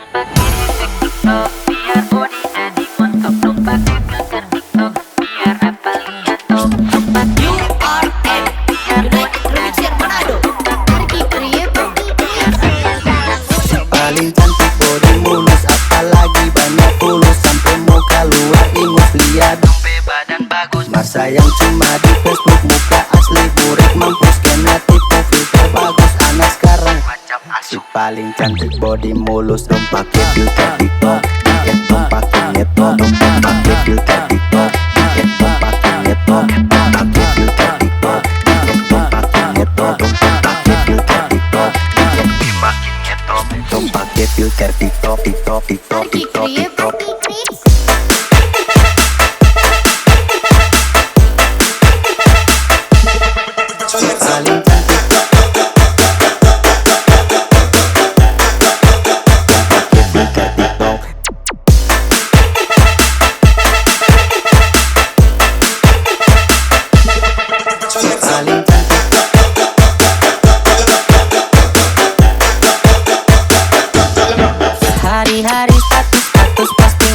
dong pakai efek TikTok biar body jadi montok, dong pakai filter TikTok biar apa lihat dong pakai efek TikTok biar body jadi montok, Pergi creativity Paling cantik body mulus, apalagi banyak fulus, sampai muka luar ingus lihat sampai badan bagus. Masa yang cuma di Facebook, muka asli burik mampus, kena tipu filter bagus. Anak sekarang Macam si paling cantik body mulus, dong pakai filter TikTok, dong pakai nyetok, dong pakai filter TikTok, dong pakai nyetok, pakai filter TikTok, dong pakai nyetok, dong pakai filter TikTok, makin ngetop. dong pakai filter TikTok, TikTok, TikTok, Pergi TikTok, TikTok. creativity Paling cantik pakai filter TikTok. Paling cantik Hari-hari status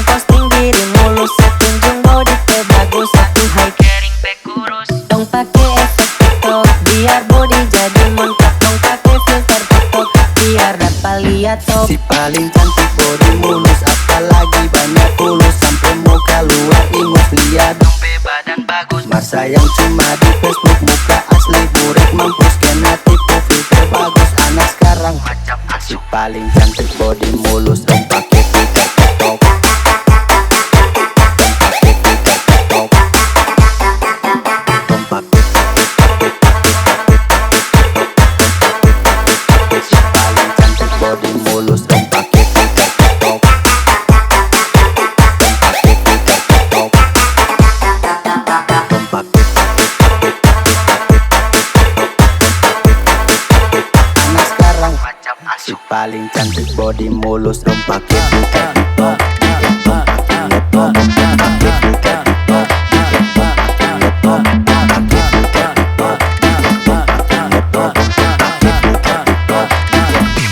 posting diri mulus, setunjung body teh bagus, satu high Kering back kurus. dong pakai efek TikTok biar body jadi montok, dong pakai filter TikTok biar dapat lihat top. si paling cantik body mulus, apalagi banyak fulus, sampai muka luar ingus lihat Sampai badan bagus. Masa yang cuma di Facebook, muka asli burik mampus, kena tipu filter bagus. Anak sekarang Macam si asuh. paling cantik body mulus, dong pakai filter TikTok, dong pakai filter TikTok, dong pakai si paling cantik body mulus, dong pakai filter TikTok, dong pakai filter TikTok, dong pakai anak sekarang Macam si asuh. paling cantik body mulus, dong pakai filter TikTok, dong pakai nyetok, dong pakai filter TikTok, dong pakai nyetok, dong pakai filter TikTok, dong pakai nyetok, dong pakai filter TikTok,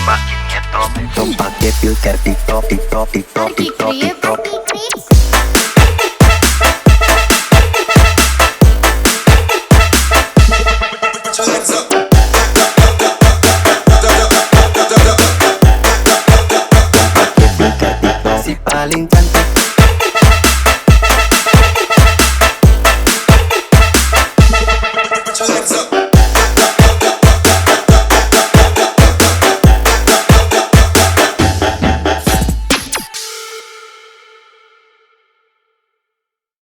Makin ngetop. dong pakai filter TikTok, TikTok, TikTok, Pergi TikTok, TikTok. creativity